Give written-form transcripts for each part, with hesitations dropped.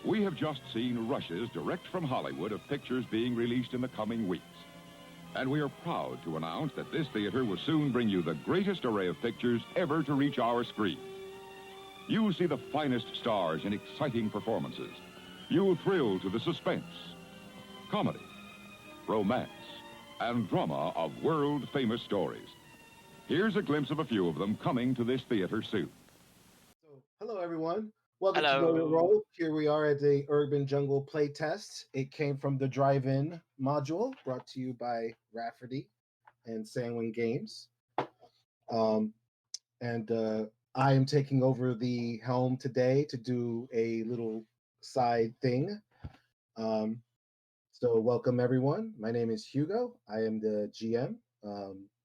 We have just seen rushes direct from Hollywood of pictures being released in the coming weeks. And we are proud to announce that this theater will soon bring you the greatest array of pictures ever to reach our screen. You'll see the finest stars in exciting performances. You'll thrill to the suspense, comedy, romance, and drama of world-famous stories. Here's a glimpse of a few of them coming to this theater soon. So, hello everyone. Welcome to Know Your Hello. Role. Here we are at the Urban Jungle playtest. It came from the drive-in module brought to you by Rafferty and Sandwin Games. Um, and I am taking over the helm today to do a little side thing. Um, so, welcome everyone. My name is Hugo. I am the GM.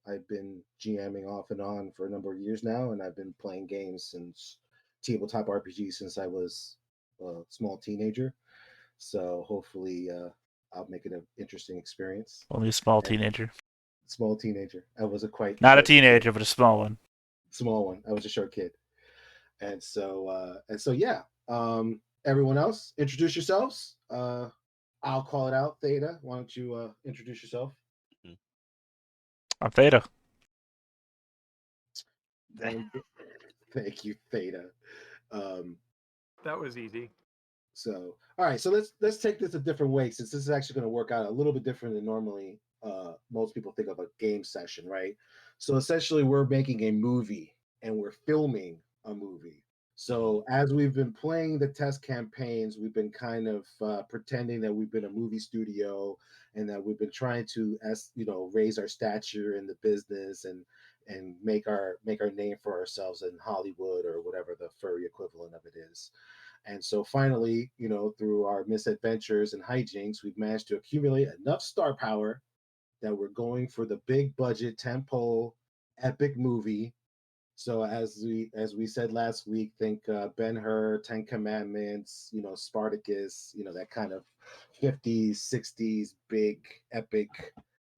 I've been GMing off and on for a number of years now, and I've been playing games since tabletop RPG since I was a small teenager. So, hopefully, I'll make it an interesting experience. Only a small And teenager. small teenager. I was a quite Not a short kid, teenager, but a small one. small one. I was a short kid. And so yeah. Everyone else, introduce yourselves. I'll call it out. Theta, why don't you introduce yourself? I'm Theta. And thank you, Theta. Um, That was easy. so all right, so let's take this a different way since this is actually going to work out a little bit different than normally most people think of a game session, right? So essentially, we're making a movie and we're filming a movie. So as we've been playing the test campaigns, we've been kind of pretending that we've been a movie studio and that we've been trying to, as you know, raise our stature in the business and make our name for ourselves in Hollywood or whatever the furry equivalent of it is. And so finally, through our misadventures and hijinks, we've managed to accumulate enough star power that we're going for the big budget tentpole epic movie. So as we said last week, think Ben Hur, Ten Commandments, Spartacus, that kind of 50s, 60s big epic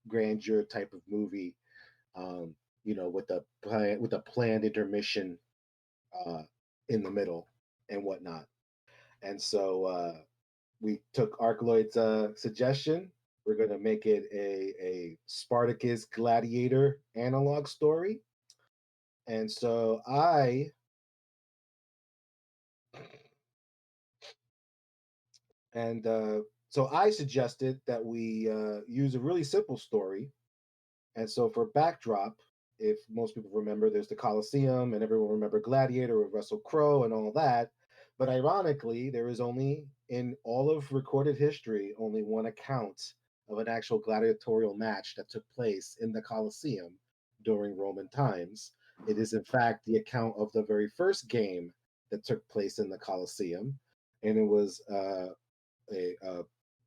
grandeur type of movie. With the planned intermission uh, in the middle and whatnot. And so we took Arcloid's suggestion. We're going to make it a Spartacus gladiator analog story. And and so I suggested that we use a really simple story. And so for backdrop, if most people remember, there's the Colosseum, and everyone remember Gladiator with Russell Crowe and all that. But ironically, there is only in all of recorded history only one account of an actual gladiatorial match that took place in the Colosseum during Roman times. It is in fact the account of the very first game that took place in the Colosseum, and it was a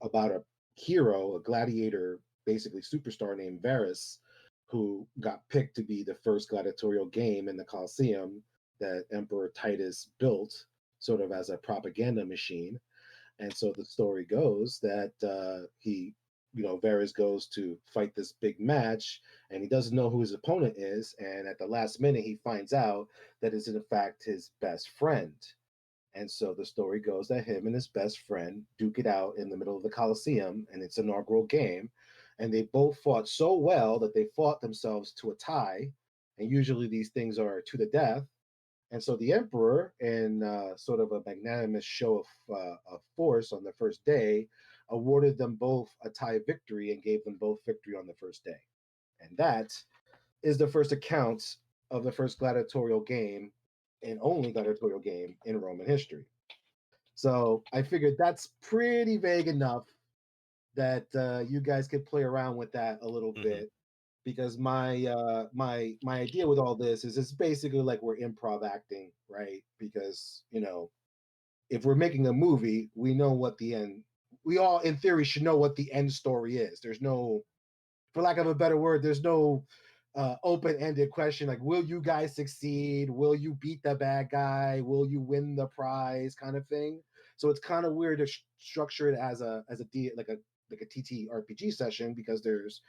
about a hero, a gladiator, basically superstar named Varus, who got picked to be the first gladiatorial game in the Colosseum that Emperor Titus built, sort of as a propaganda machine. And so the story goes that Varus goes to fight this big match, and he doesn't know who his opponent is. And at the last minute, he finds out that it's in fact his best friend. And so the story goes that him and his best friend duke it out in the middle of the Coliseum in its inaugural game. And they both fought so well that they fought themselves to a tie. And usually these things are to the death. And so the emperor, in sort of a magnanimous show of force on the first day, awarded them both a tie victory and gave them both victory on the first day. And that is the first account of the first gladiatorial game and only gladiatorial game in Roman history. So I figured that's pretty vague enough that you guys could play around with that a little Mm-hmm. bit because my idea with all this is it's basically like we're improv acting, right? Because if we're making a movie, we know what the end. We all, in theory, should know what the end story is. There's no, for lack of a better word, there's no open-ended question like, will you guys succeed? Will you beat the bad guy? Will you win the prize? Kind of thing. So it's kind of weird to structure it as a like a TT RPG session because there's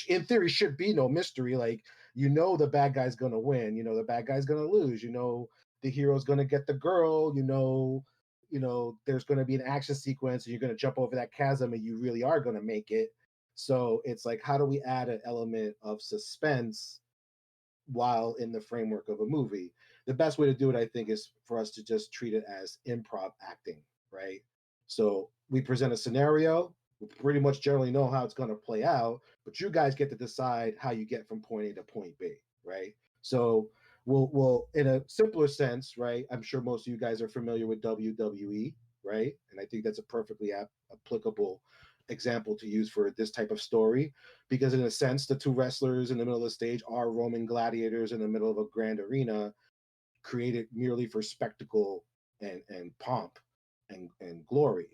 in theory should be no mystery. Like the bad guy's gonna win. The bad guy's gonna lose. The hero's gonna get the girl. there's going to be an action sequence and you're going to jump over that chasm and you really are going to make it. So it's like, how do we add an element of suspense while in the framework of a movie? The best way to do it, I think, is for us to just treat it as improv acting, right? So we present a scenario, we pretty much generally know how it's going to play out, but you guys get to decide how you get from point A to point B, right? So we'll in a simpler sense, right? I'm sure most of you guys are familiar with WWE, right? And I think that's a perfectly applicable example to use for this type of story, because in a sense the two wrestlers in the middle of the stage are Roman gladiators in the middle of a grand arena, created merely for spectacle and pomp and glory.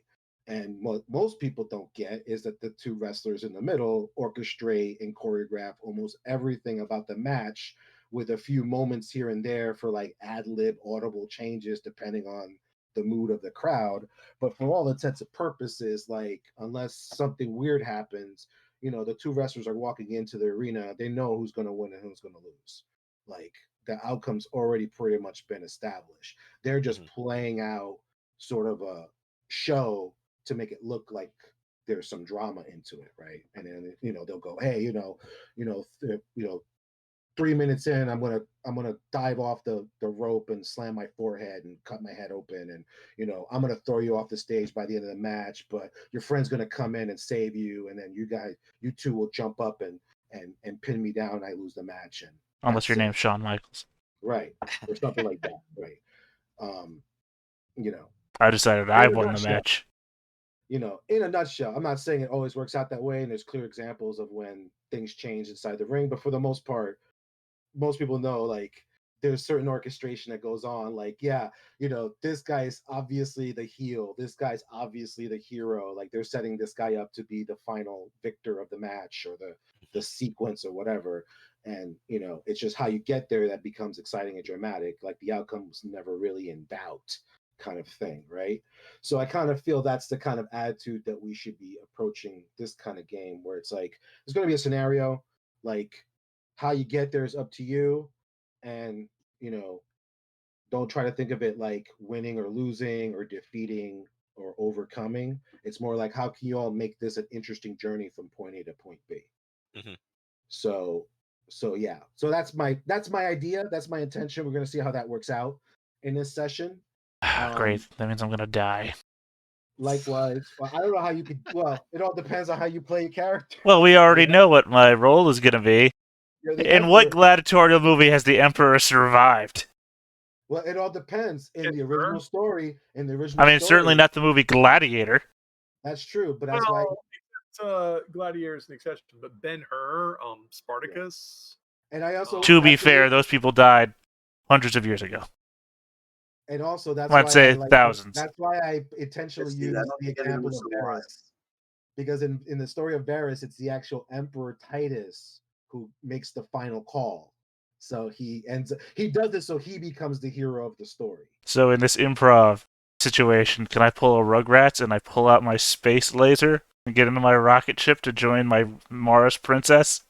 And what most people don't get is that the two wrestlers in the middle orchestrate and choreograph almost everything about the match, with a few moments here and there for like ad lib audible changes depending on the mood of the crowd. But for all intents and purposes, like, unless something weird happens, the two wrestlers are walking into the arena, they know who's going to win and who's going to lose. Like, the outcome's already pretty much been established. They're just playing out sort of a show to make it look like there's some drama into it, right? And then they'll go, hey, 3 minutes in, I'm gonna dive off the rope and slam my forehead and cut my head open, and I'm gonna throw you off the stage by the end of the match, but your friend's gonna come in and save you, and then you two will jump up and pin me down. I lose the match, and Unless your that's it. name's Shawn Michaels. Right, or something like that, right? Um, you know, I decided in I a won the nutshell, match. in a nutshell, I'm not saying it always works out that way, and there's clear examples of when things change inside the ring, but for the most part, most people know, like, there's certain orchestration that goes on, like, yeah, this guy's obviously the heel, this guy's obviously the hero, like they're setting this guy up to be the final victor of the match or the sequence or whatever. And it's just how you get there that becomes exciting and dramatic, like the outcome's never really in doubt, kind of thing, right? So I kind of feel that's the kind of attitude that we should be approaching this kind of game, where it's like there's going to be a scenario, like, how you get there is up to you. And don't try to think of it like winning or losing or defeating or overcoming. It's more like, how can you all make this an interesting journey from point A to point B? Mhm. So yeah, so that's my idea, that's my intention. We're going to see how that works out in this session. Great. That means I'm gonna die. Likewise, well, I don't know how you could, well, it all depends on how you play your character. Well, we already Yeah. know what my role is gonna be. You're the In what emperor. gladiatorial movie has the Emperor survived? Well, it all depends. In the Sure. original story, I mean, certainly not the movie Gladiator. That's true, but that's why. Well, Gladiator is an exception, but Ben-Hur, Spartacus. And I also, To be that's the fair, reason- those people died hundreds of years ago. and also that's I'd why say I like. thousands. That's why I intentionally See, use I don't the think anyone example was of alive. Varus, because in the story of Varus, it's the actual Emperor Titus who makes the final call. So he does this, so he becomes the hero of the story. So in this improv situation, can I pull a Rugrats and I pull out my space laser and get into my rocket ship to join my Mars princess?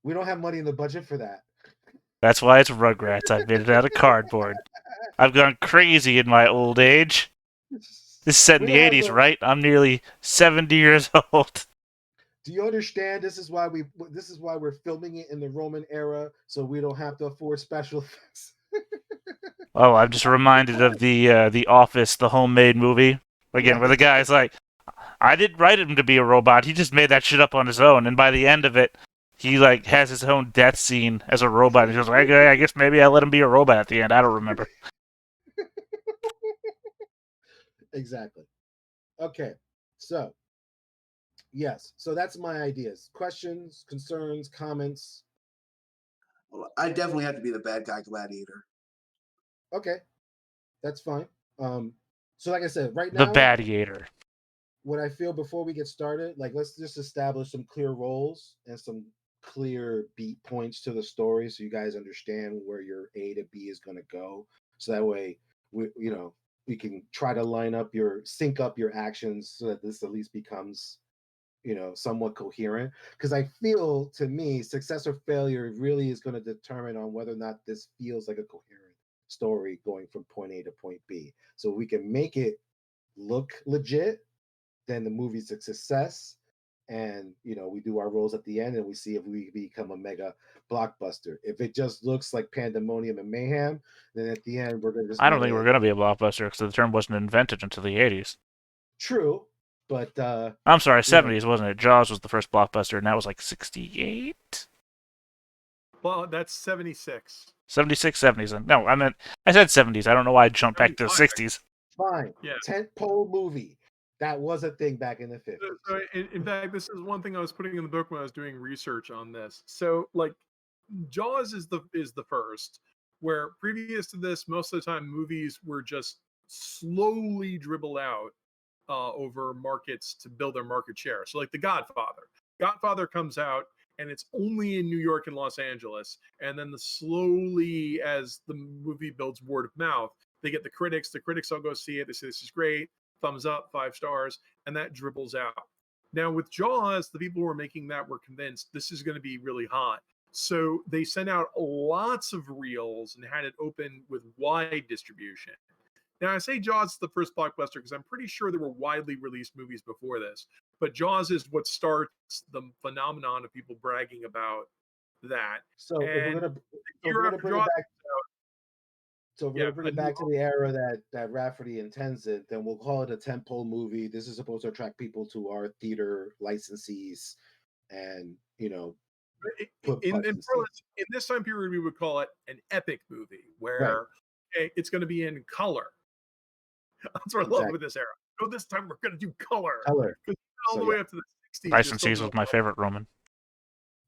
We don't have money in the budget for that. That's why it's Rugrats. I've made it out of cardboard. I've gone crazy in my old age. This is set in We the don't have 80s, right? I'm nearly 70 years old. Do you understand? This is why we're filming it in the Roman era, so we don't have to afford special effects. Oh, I'm just reminded of the Office, the homemade movie. Again, where the guy's like, I didn't write him to be a robot. He just made that shit up on his own. And by the end of it, he like has his own death scene as a robot. And he goes, I guess maybe I let him be a robot at the end. I don't remember. Exactly. Okay. So, yes. So that's my ideas. Questions, concerns, comments. Well, I definitely have to be the bad guy gladiator. Okay. That's fine. So like I said, right The now, Badiator. what I feel before we get started, like, let's just establish some clear roles and some clear beat points to the story, so you guys understand where your A to B is going to go. So that way, we can try to sync up your actions so that this at least becomes, somewhat coherent. Because I feel, to me, success or failure really is going to determine on whether or not this feels like a coherent story going from point A to point B. So we can make it look legit, then the movie's a success. And we do our rolls at the end and we see if we become a mega blockbuster. If it just looks like pandemonium and mayhem, then at the end we're gonna just I don't think we're going to be a blockbuster because the term wasn't invented until the 80s. True, but I'm sorry, 70s, wasn't it? Jaws was the first blockbuster, and that was like 68? Well, that's 76. 76, 70s. No, I said 70s. I don't know why I jumped back to the 60s. Fine. Yeah. Tentpole movie. That was a thing back in the 50s. So in fact, this is one thing I was putting in the book when I was doing research on this. So, like, Jaws is the first, where previous to this, most of the time movies were just slowly dribbled out over markets to build their market share. So, like The Godfather. Godfather comes out and it's only in New York and Los Angeles. And then slowly, as the movie builds word of mouth, they get the critics. The critics all go see it. They say this is great. Thumbs up, 5 stars, and that dribbles out. Now with Jaws, the people who were making that were convinced this is going to be really hot. So they sent out lots of reels and had it open with wide distribution. Now I say Jaws is the first blockbuster because I'm pretty sure there were widely released movies before this, but Jaws is what starts the phenomenon of people bragging about that. So if we're gonna bring it back. So if we're going to bring it back to the era that Rafferty intends it, then we'll call it a tentpole movie. This is supposed to attract people to our theater licensees and, in this time period, we would call it an epic movie where it's going to be in color. That's what I love with this era. Oh, this time we're going to do color. All the way up to the 60s. Licensees was my favorite, Roman.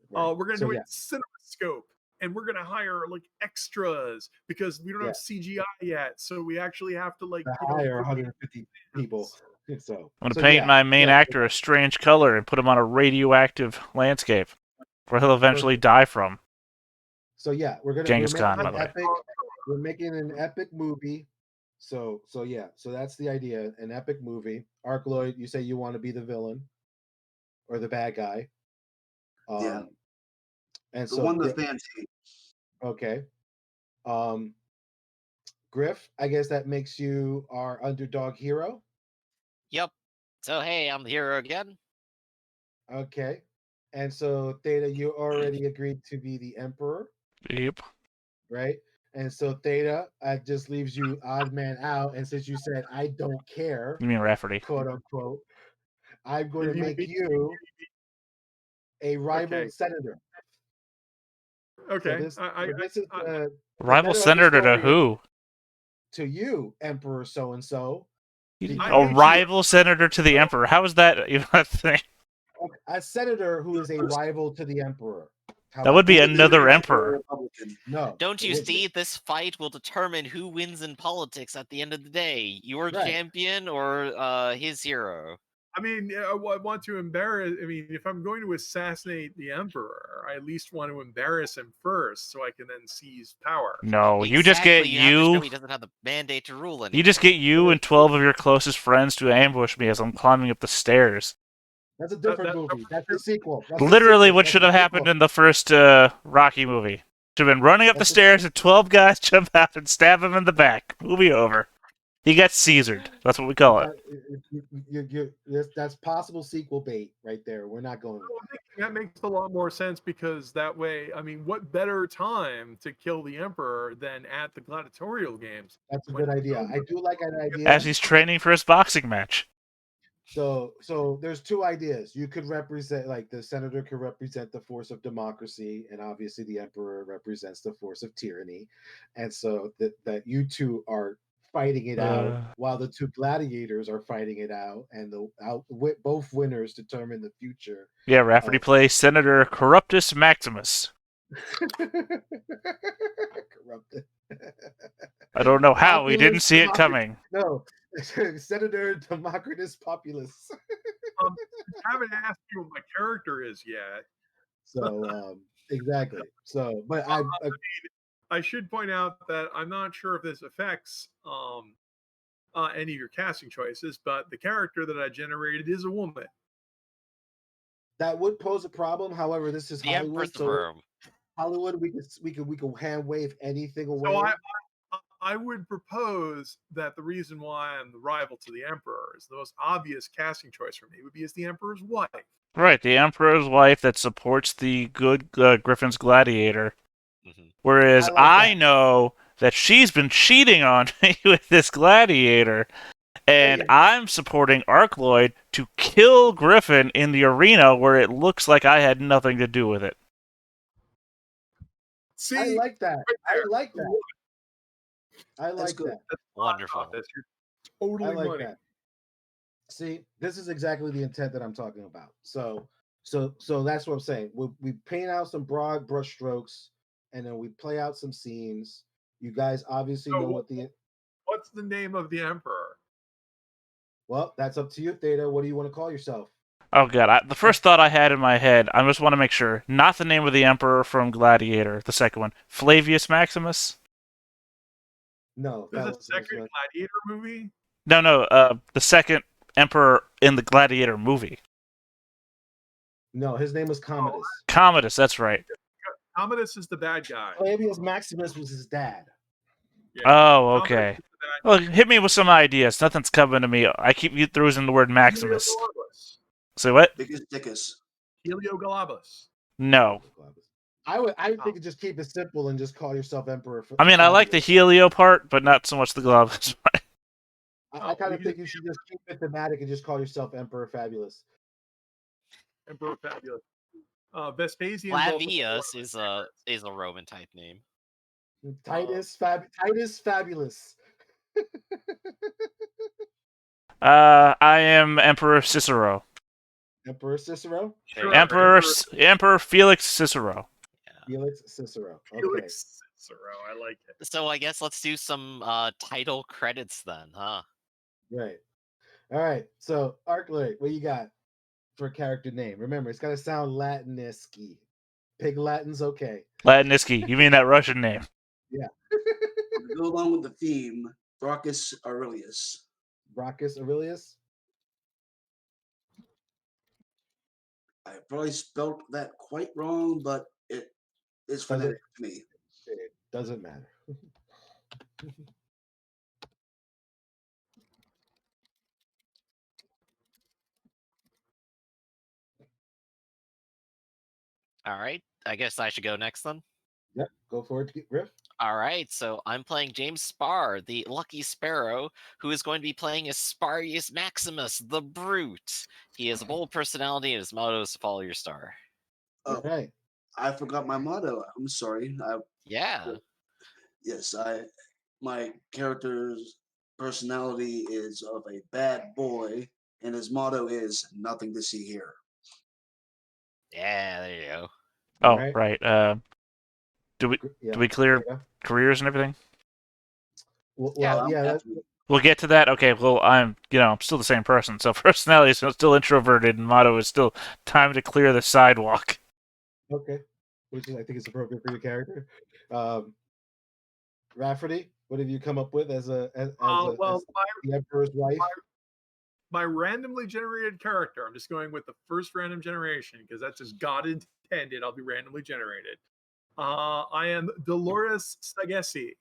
We're going to do it CinemaScope. And we're gonna hire like extras because we don't have CGI yet, so we actually have to hire 150 people. So I'm gonna paint my main actor a strange color and put him on a radioactive landscape where he'll eventually die from. So we're making an epic movie. So that's the idea, an epic movie. Arkloyd, you say you want to be the villain or the bad guy. And the one the fans hate. Okay. Griff, I guess that makes you our underdog hero. Yep. So hey, I'm the hero again. Okay. And so Theta, you already agreed to be the emperor. Yep. Right? And so Theta, just leaves you odd man out. And since you said I don't care, you mean Rafferty, quote unquote, I'm going to make you a rival senator. Okay. So this is rival senator to who? To you, Emperor so and so. A rival senator to the emperor. How is that even a thing? A senator who is a rival to the emperor. That would be another emperor. No. Don't you see? This fight will determine who wins in politics at the end of the day. Your champion or his hero. I mean, I want to embarrass. I mean, if I'm going to assassinate the emperor, I at least want to embarrass him first, so I can then seize power. No, you just get he doesn't have the mandate to rule anymore. You just get you and 12 of your closest friends to ambush me as I'm climbing up the stairs. That's a different movie. That's the sequel. Literally, what should have happened in the first Rocky movie? Should have been running up the stairs and 12 guys jump out and stab him in the back. Movie over. He got Caesared. That's what we call it. That's possible sequel bait right there. We're not going. That makes a lot more sense because that way, I mean, what better time to kill the emperor than at the gladiatorial games? That's a good idea. I do like that idea. As he's training for his boxing match. So there's two ideas. You could represent, like, the senator could represent the force of democracy, and obviously the emperor represents the force of tyranny, and so that you two are fighting it out while the two gladiators are fighting it out, and both winners determine the future. Yeah, Rafferty plays Senator Corruptus Maximus. Corrupted. I don't know how we didn't see it coming. No, Senator Democritus Populus. I haven't asked you what my character is yet. So exactly. So, but I should point out that I'm not sure if this affects any of your casting choices, but the character that I generated is a woman. That would pose a problem. However, this is Hollywood. So Hollywood, we can hand wave anything away. So I would propose that the reason why I'm the rival to the Emperor is the most obvious casting choice for me would be as the Emperor's wife. Right, the Emperor's wife that supports the good Griffin's gladiator. Mhm. Whereas I like I that. know that she's been cheating on me with this gladiator, and I'm supporting Arkloyd to kill Griffin in the arena where it looks like I had nothing to do with it. See, I like that. right I there. like that. I That's like good. that. That's Wonderful. That's you're I totally like money. that. See, this is exactly the intent that I'm talking about. So that's what I'm saying. We paint out some broad brush strokes, and then we play out some scenes. You guys obviously So know what the what's the name of the Emperor? well. That's up to you, Theta. What do you want to call yourself? Oh god, the first thought I had in my head, I just want to make sure, not the name of the Emperor from Gladiator, the second one, Flavius Maximus? No, There's that a was second Gladiator movie. No, the second Emperor in the Gladiator movie. no. His name was Commodus. Commodus, that's right. Commodus is the bad guy. Flavius Maximus was his dad. Yeah. Oh, Commodus okay. is the bad Well, hit me with some ideas. Nothing's coming to me. I keep using the word guy. Maximus. Heliogalabus. Say what? Biggest dickus. Heliogalabus. No. I think you just keep it simple and just call yourself Emperor. I mean, I like the Helio part, but not so much the Globus part. I kind of think you should just keep it thematic and just call yourself Emperor Fabulous. Emperor Fabulous. Vespasian. Flavius is a Roman type name. Titus Fabulous. I am Emperor Cicero. Emperor Cicero. Sure, Emperor Felix Cicero. Felix Cicero. Okay. Felix Cicero. I like it. So I guess let's do some title credits then, huh? Right. All right. So Arkloyd, what you got for a character name? Remember, it's got to sound Latin-esque. Pig Latin's okay. Latinisky. You mean that Russian name? Yeah. To go along with the theme, Brachus Aurelius. Brachus Aurelius. I probably spelt that quite wrong, but it is phonetic to me. It doesn't matter. All right. I guess I should go next then. Yep. Go for it, Riff. All right, so I'm playing James Spar, the Lucky Sparrow, who is going to be playing as Sparius Maximus, the Brute. He has a bold personality, and his motto is to follow your star. All right. I forgot my motto. I'm sorry. Yeah. Yes, my character's personality is of a bad boy, and his motto is nothing to see here. Yeah, there you go. Oh, All right. Do we clear careers and everything? Well, Yeah, We'll get to that. Okay, well, I'm still the same person. So personality is still introverted, and motto is still time to clear the sidewalk. Okay, which I think is appropriate for your character. Rafferty, what have you come up with as the Emperor's wife? My randomly generated character. I'm just going with the first random generation because that's just God intended. I'll be randomly generated. I am Dolores Sagesi,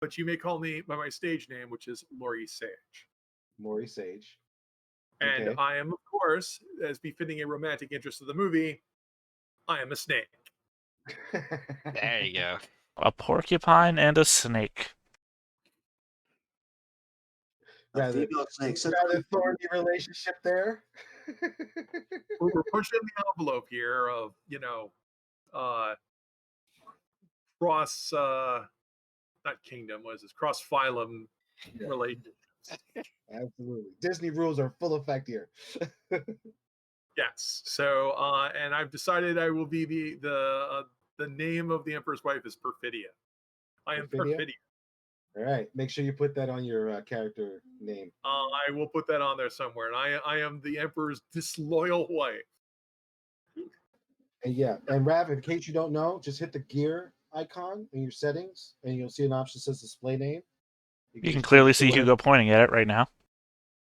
but you may call me by my stage name, which is Laurie Sage. Maury Sage. And Okay. I am, of course, as befitting a romantic interest of the movie, I am a snake. There you go. A porcupine and a snake. rather thorny relationship there. We're pushing the envelope here of cross not kingdom, what is this, cross phylum relationships. Absolutely. Disney rules are full effect here. Yes. So and I've decided I will be the name of the Emperor's wife is Perfidia. I am Perfidia. All right. Make sure you put that on your character name. I will put that on there somewhere. And I am the Emperor's disloyal wife. And yeah, and Rav, in case you don't know, just hit the gear icon in your settings, and you'll see an option that says display name. You can clearly see Hugo pointing at it right now.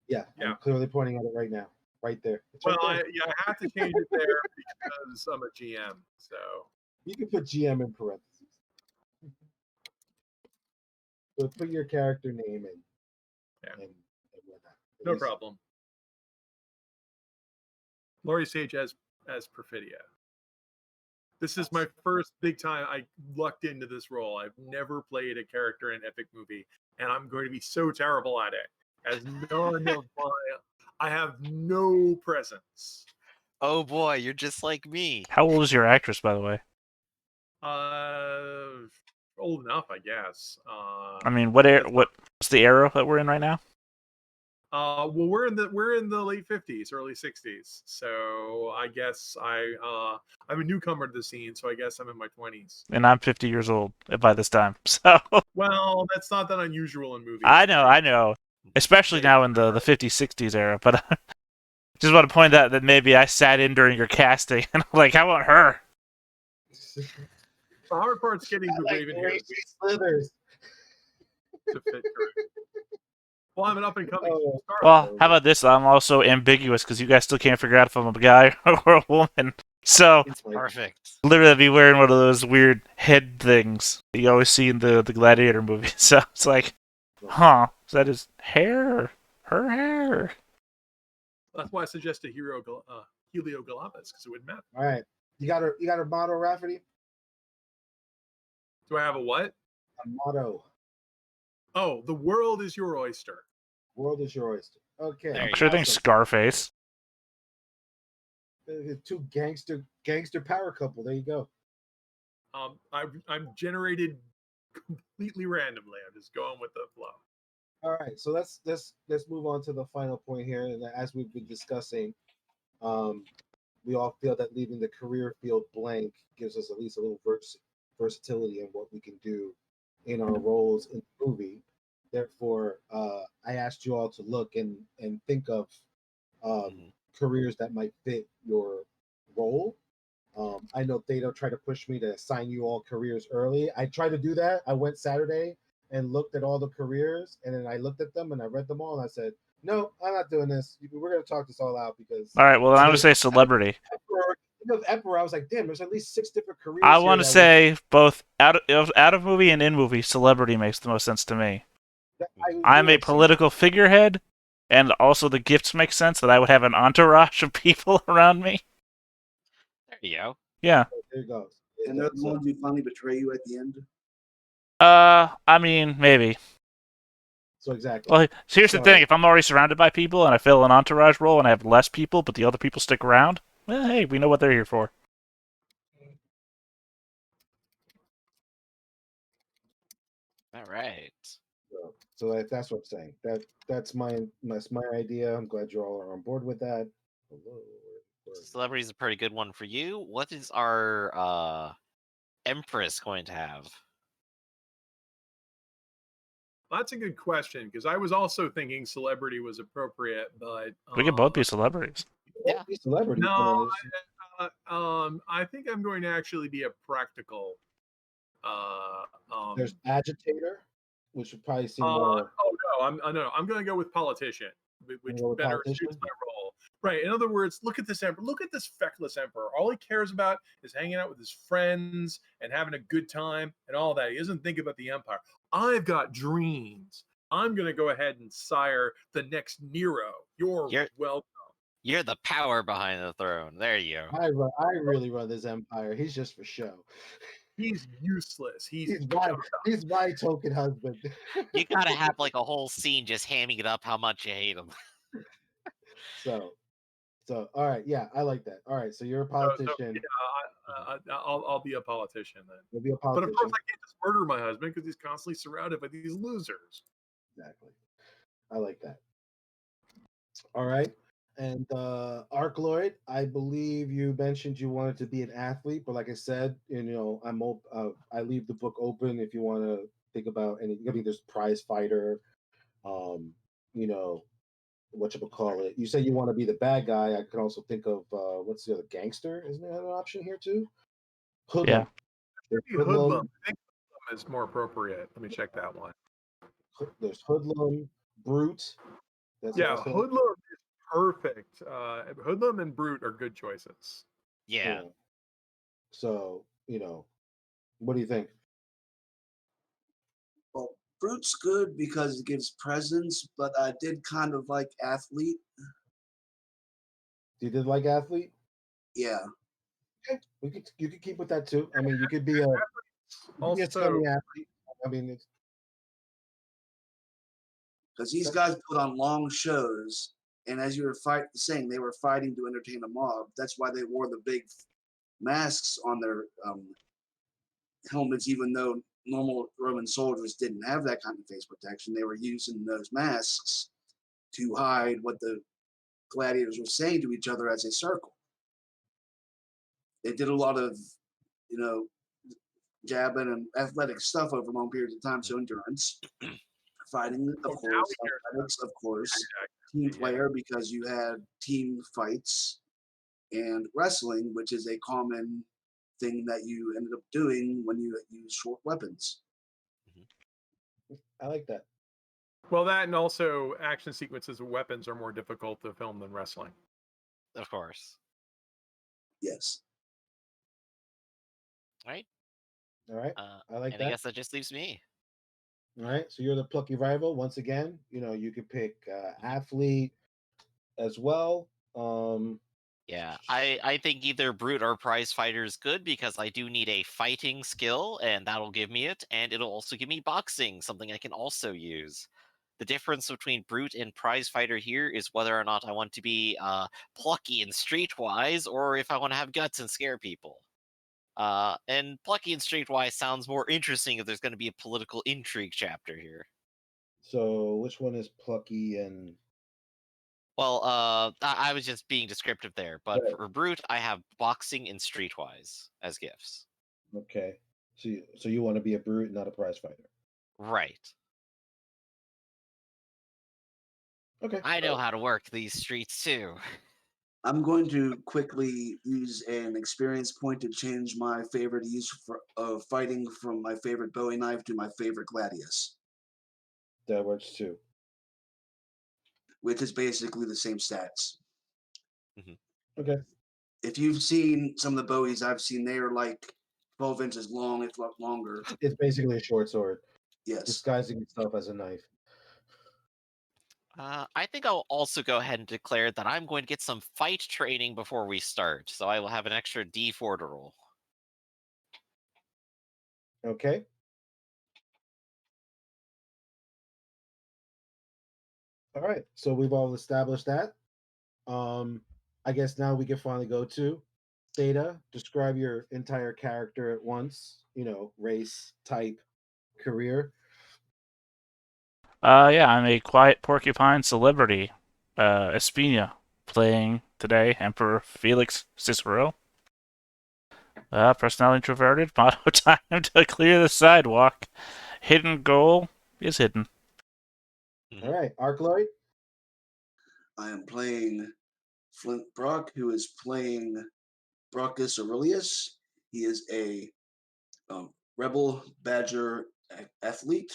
Yeah, I'm clearly pointing at it right now, right there. It's Well, right there. I have to change it there because I'm a GM. So you can put GM in parentheses. But put your character name in. Yeah. And whatnot. At No least- problem. Laurie Sage as Perfidia. This is my first big time I lucked into this role. I've never played a character in an epic movie, and I'm going to be so terrible at it. As none of I have no presence. Oh boy, you're just like me. How old is your actress, by the way? Old enough, I guess. I mean, what's the era that we're in right now? Well, we're in the late 50s, early 60s. So I guess I'm a newcomer to the scene, so I guess I'm in my 20s. And I'm 50 years old by this time. So Well, that's not that unusual in movies. I know. Especially now in the 50s, 60s era, but I just want to point out that maybe I sat in during your casting and I'm like, how about her? The hard part's getting the Raven hair Slithers. to fit her. Well, I'm an up and coming Oh. star. Well, how about this? I'm also ambiguous because you guys still can't figure out if I'm a guy or a woman. So It's perfect. literally, I'd be wearing one of those weird head things that you always see in the Gladiator movie. So it's like, huh? Is that his hair or her hair? That's why I suggested Helio Galapagos, because it wouldn't matter. All right. You got a motto, Rafferty? Do I have a what? A motto. Oh, the world is your oyster. World is your oyster. Okay. There I'm you sure go. things Scarface. Two gangster power couple. There you go. I'm generated completely randomly. I'm just going with the flow. All right. So let's move on to the final point here. And as we've been discussing, we all feel that leaving the career field blank gives us at least a little versatility in what we can do in our roles in the movie. Therefore, I asked you all to look and think of careers that might fit your role. I know Theta tried to push me to assign you all careers early. I tried to do that. I went Saturday and looked at all the careers, and then I looked at them and I read them all, and I said, "No, I'm not doing this. We're going to talk this all out because." All right. Well, I'm gonna say celebrity. Emperor, I was like, "Damn, there's at least 6 different careers." I want to say both out of movie and in movie, celebrity makes the most sense to me. I'm a political figurehead, and also the gifts make sense that I would have an entourage of people around me. There you go. Yeah. There it goes. And they're the ones who finally betray you at the end. I mean, maybe. So exactly. Well, here's the thing: if I'm already surrounded by people and I fill an entourage role and I have less people, but the other people stick around, well, hey, we know what they're here for. All right. So that's what I'm saying. That's my idea. I'm glad you all are on board with that. Celebrity is a pretty good one for you. What is our Empress going to have? That's a good question, because I was also thinking celebrity was appropriate, but We could both be celebrities. Yeah. Be celebrity. no. I think I'm going to actually be a practical. There's agitator, which would probably seem more. I'm going to go with politician, which Go with better politician? suits my role. Right. In other words, look at this emperor. Look at this feckless emperor. All he cares about is hanging out with his friends and having a good time and all that. He doesn't think about the empire. I've got dreams. I'm going to go ahead and sire the next Nero. You're welcome. You're the power behind the throne. There you go. I really run this empire. He's just for show. He's useless. He's my token husband. You gotta have like a whole scene just hamming it up how much you hate him. So all right, yeah, I like that. All right, so you're a politician. I'll be a politician then. You'll be a But politician. of course, I can't just murder my husband because he's constantly surrounded by these losers. Exactly. I like that. All right. And Arc Lloyd, I believe you mentioned you wanted to be an athlete, but like I said, I leave the book open if you want to think about any. I mean, there's prize fighter, whatchamacallit. You say you want to be the bad guy. I could also think of what's the other gangster? Isn't there an option here too? Hoodlum. Yeah. There's Hoodlum. I think Hoodlum is more appropriate. Let me check that one. There's Hoodlum, Brute. Hoodlum is perfect. Hoodlum and Brute are good choices. Yeah. So, what do you think? Well, Brute's good because it gives presence, but I did kind of like athlete. You did like athlete? Yeah. Okay, you could keep with that too. I mean, you could be a Also, scummy athlete. I mean, it's Because these guys put on long shows, and as you were saying, they were fighting to entertain a mob. That's why they wore the big masks on their helmets, even though normal Roman soldiers didn't have that kind of face protection. They were using those masks to hide what the gladiators were saying to each other as they circled. They did a lot of, you know, jabbing and athletic stuff over long periods of time. So endurance, fighting, of now course, we hear athletics, of course, yeah. team player because you had team fights, and wrestling, which is a common thing that you ended up doing when you use short weapons. I like that. Well, that and also action sequences with weapons are more difficult to film than wrestling. Of course. Yes. Right? All right. I like and that. I guess that just leaves me. All right. So you're the plucky rival once again. You know, you could pick athlete as well. Yeah, I think either brute or prize fighter is good because I do need a fighting skill, and that'll give me it, and it'll also give me boxing, something I can also use. The difference between brute and prize fighter here is whether or not I want to be plucky and streetwise, or if I want to have guts and scare people. And plucky and streetwise sounds more interesting if there's going to be a political intrigue chapter here. So which one is plucky and Well, I was just being descriptive there, but Right. for brute, I have boxing and streetwise as gifts. okay? So you want to be a brute, not a prize fighter. Right. Okay. I know how to work these streets too. I'm going to quickly use an experience point to change my favorite use of fighting from my favorite Bowie knife to my favorite gladius, That works too. which is basically the same stats. Okay. If you've seen some of the Bowies I've seen, they are like 12 inches long, if not longer. It's basically a short sword Yes. disguising itself as a knife. I think I'll also go ahead and declare that I'm going to get some fight training before we start, so I will have an extra D4 to roll. Okay. All right. So we've all established that. I guess now we can finally go to Theta. Describe your entire character at once. You know, race, type, career. Yeah, I'm a quiet porcupine celebrity, Espina, playing today Emperor Felix Cicero. Personality introverted, motto time to clear the sidewalk. Hidden goal is hidden. All right, Arcloid. I am playing Flint Brock, who is playing Brockus Aurelius. He is a rebel badger athlete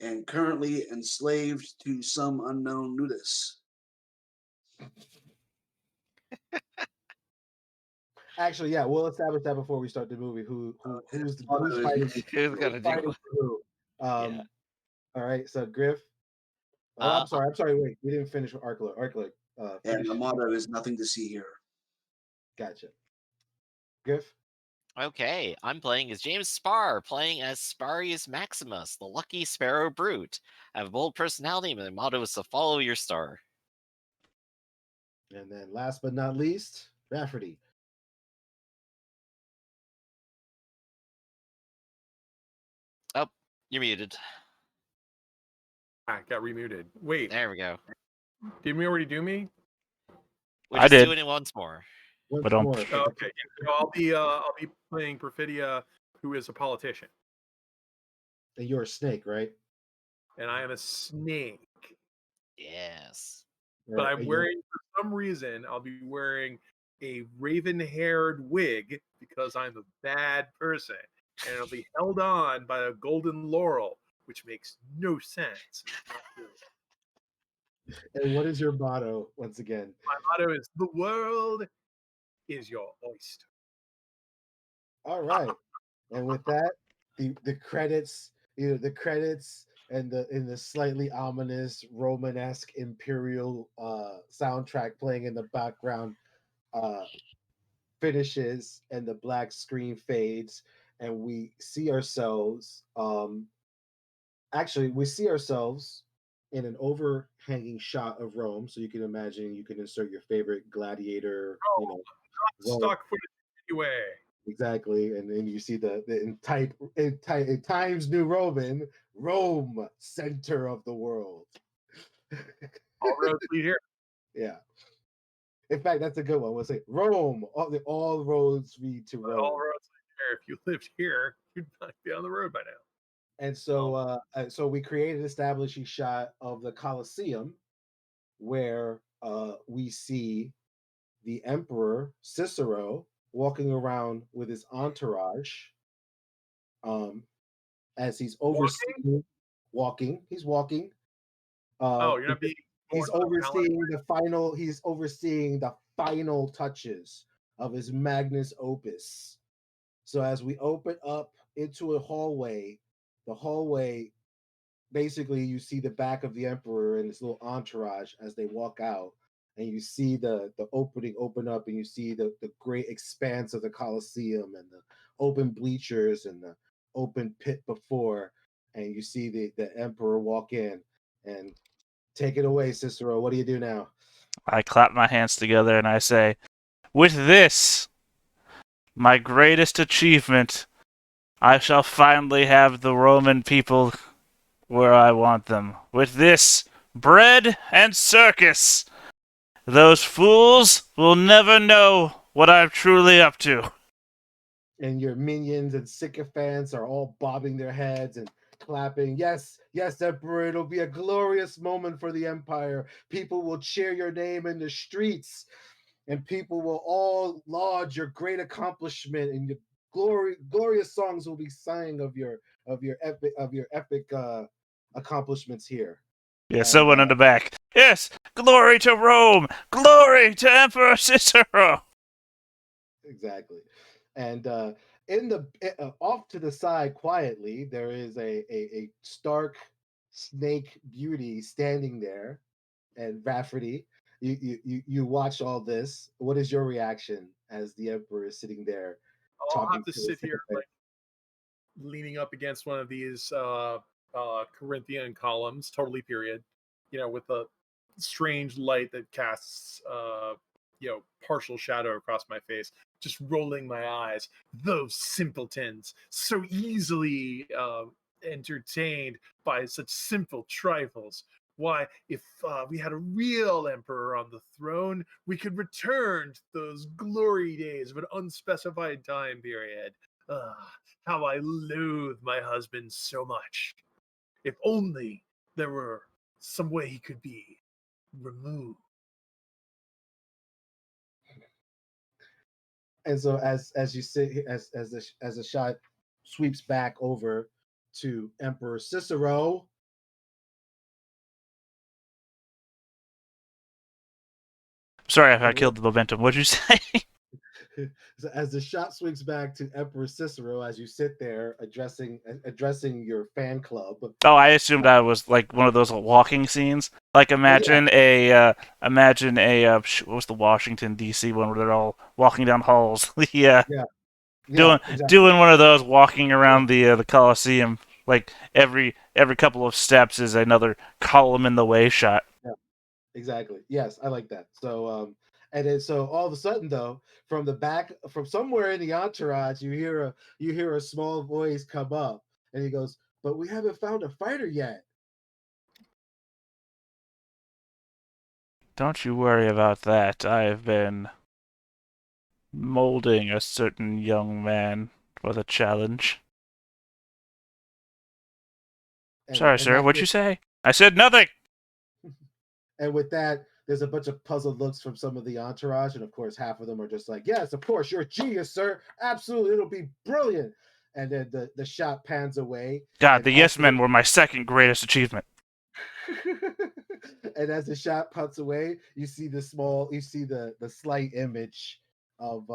and currently enslaved to some unknown nudist. Actually, yeah, we'll establish that before we start the movie. Who's fighting? Who's gonna do Fighting it? for who? Yeah. All right, so Griff. Oh, Uh, I'm sorry. I'm sorry. Wait, we didn't finish with Arcloid. Arcloid. And Finish. the motto is nothing to see here. Gotcha. Griff. Okay, I'm playing as James Spar, playing as Sparius Maximus, the lucky sparrow brute. I have a bold personality, and my motto is to follow your star. And then last but not least, Rafferty. Oh, you're muted. I got remuted. Wait, There we go. didn't we already do me? We're I just did. doing it once more. Once But don't- more. Oh, okay, yeah, so I'll be playing Perfidia, who is a politician, And you're a snake, right? and I am a snake. Yes. But Right, I'm wearing, for some reason, I'll be wearing a raven-haired wig because I'm a bad person, and it'll be held on by a golden laurel, which makes no sense. And what is your motto once again? My motto is: "The world is your oyster." All right. And with that, the credits the credits and the slightly ominous Romanesque imperial soundtrack playing in the background uh, finishes, and the black screen fades, and we see ourselves. Actually, we see ourselves in an overhanging shot of Rome. So you can imagine, you can insert your favorite gladiator, Rome. Stock footage anyway. Exactly, and then you see the in Times New Roman, Rome, center of the world. All roads lead here. Yeah. In fact, that's a good one. We'll say Rome. All roads lead to But all Rome. roads lead here. If you lived here, you'd not be on the road by now. And so we created an establishing shot of the Colosseum, where we see the Emperor Cicero walking around with his entourage, um, as he's overseeing walking. He's walking. Oh, you're not Because being he's born on a pallet. overseeing the final touches of his magnus opus. So as we open up into a hallway, the hallway, basically you see the back of the emperor and his little entourage as they walk out, and you see the opening open up, and you see the great expanse of the Colosseum and the open bleachers and the open pit before, and you see the emperor walk in. And take it away, Cicero. What do you do now? I clap my hands together and I say, with this, my greatest achievement, I shall finally have the Roman people where I want them. With this, bread and circus, those fools will never know what I'm truly up to. And your minions and sycophants are all bobbing their heads and clapping. Yes, yes, Emperor, it'll be a glorious moment for the Empire. People will cheer your name in the streets, and people will all laud your great accomplishment, and your glorious songs will be sung of your epic accomplishments here. Yeah, And someone in the back. Yes, glory to Rome! Glory to Emperor Cicero! exactly. And in the off to the side, quietly, there is a stark snake beauty standing there, and Rafferty. You watch all this. What is your reaction as the emperor is sitting there I'll talking have to to his sit here sycophant? like leaning up against one of these Corinthian columns, totally period. With a strange light that casts partial shadow across my face, just rolling my eyes. Those simpletons, so easily entertained by such simple trifles. Why, if we had a real emperor on the throne, we could return to those glory days of an unspecified time period. How I loathe my husband so much. If only there were some way he could be removed. And so as you sit, as the shot sweeps back over to Emperor Cicero. Sorry if I killed the momentum. What'd you say? So as the shot swings back to Emperor Cicero, as you sit there addressing your fan club. Oh, I assumed I was like one of those walking scenes. Like imagine what was the Washington D.C. one where they're all walking down halls? Yeah, Yeah, doing exactly. doing one of those, walking around the Coliseum. Like every couple of steps is another column in the way shot. Yeah, exactly. Yes, I like that. So and then so all of a sudden though, from the back, from somewhere in the entourage, you hear a small voice come up, and he goes, "But we haven't found a fighter yet." Don't you worry about that. I've been molding a certain young man for the challenge. Sorry, And sir. that's What'd it. you say? I said nothing. And with that, there's a bunch of puzzled looks from some of the entourage, and of course, half of them are just like, "Yes, of course, you're a genius, sir. Absolutely, it'll be brilliant." And then the shot pans away, God, and the off yes to men were my second greatest achievement. and as the shot puts away, you see the slight image of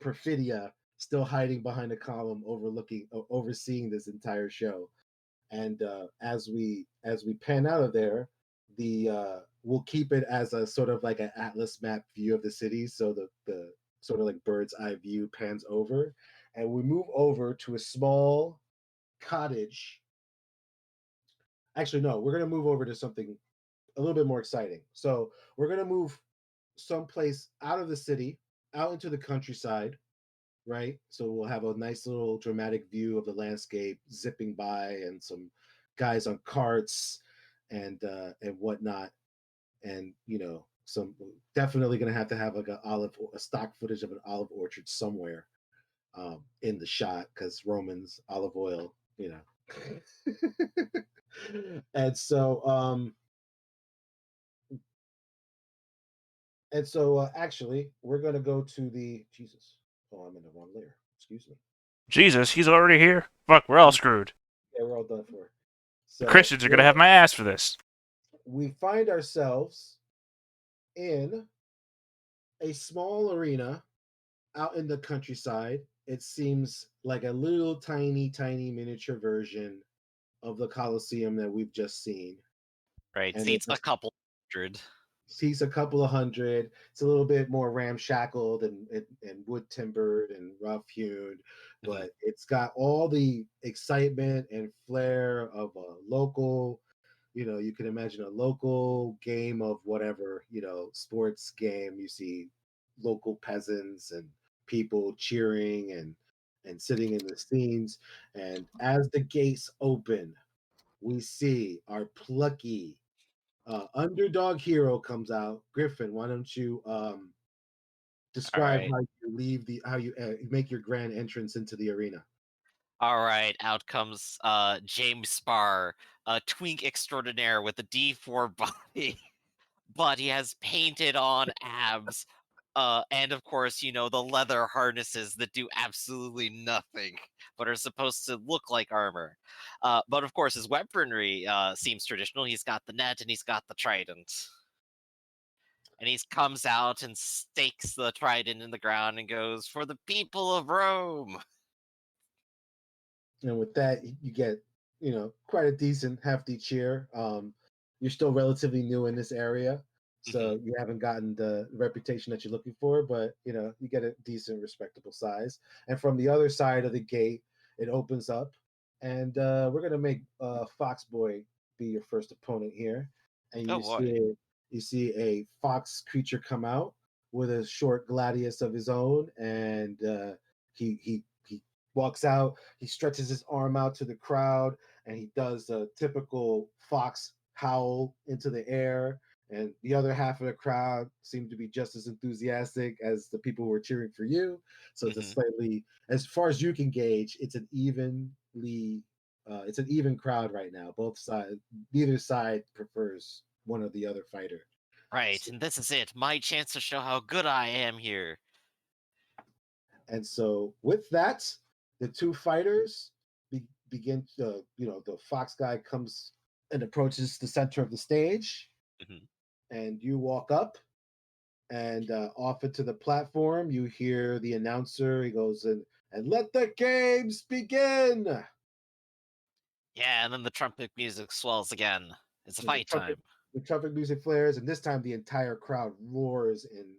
Perfidia still hiding behind a column, overseeing this entire show. And as we pan out of there, we'll keep it as a sort of like an atlas map view of the city, so the sort of like bird's eye view pans over, and we move over to a small cottage. Actually, no, we're gonna move over to something a little bit more exciting. So we're gonna move someplace out of the city, out into the countryside, right? So we'll have a nice little dramatic view of the landscape zipping by, and some guys on carts and whatnot, and some definitely gonna have like a stock footage of an olive orchard somewhere in the shot, because Romans olive oil, and so actually, we're gonna go to the Jesus. Oh, I'm in the wrong layer. Excuse me. Jesus, he's already here. Fuck, we're all screwed. Yeah, we're all done for. The So Christians are gonna have my ass for this. we find ourselves in a small arena out in the countryside. It seems like a little tiny, tiny miniature version of the Colosseum that we've just seen. Right, And seats a couple hundred. seats a couple of hundred. It's a little bit more ramshackled and wood timbered and rough hewn, but it's got all the excitement and flair of a local. You can imagine a local game of whatever, sports game. You see local peasants and people cheering and sitting in the scenes. And as the gates open, we see our plucky underdog hero comes out. Griffin, why don't you describe Alright. how you how you make your grand entrance into the arena? Alright, out comes James Spar, a twink extraordinaire with a D4 body, but he has painted on abs. And of course, the leather harnesses that do absolutely nothing, but are supposed to look like armor. But of course, his weaponry seems traditional. He's got the net and he's got the trident. And he comes out and stakes the trident in the ground and goes, "For the people of Rome." And with that, you get quite a decent hefty cheer. You're still relatively new in this area, so you haven't gotten the reputation that you're looking for, but you get a decent respectable size. And from the other side of the gate, it opens up, and we're gonna make Foxboy be your first opponent here. And Oh boy. you see a fox creature come out with a short gladius of his own, and he walks out. He stretches his arm out to the crowd, and he does a typical fox howl into the air. And the other half of the crowd seemed to be just as enthusiastic as the people who were cheering for you. So it's a slightly, as far as you can gauge, it's an even crowd right now. Both sides, neither side prefers one or the other fighter. Right, and this is it. My chance to show how good I am here. And so with that, the two fighters begin to, the fox guy comes and approaches the center of the stage, and you walk up and off into the platform. You hear the announcer. He goes in, and let the games begin. Yeah, and then the trumpet music swells again. It's a And fight time. the trumpet music flares, and this time the entire crowd roars in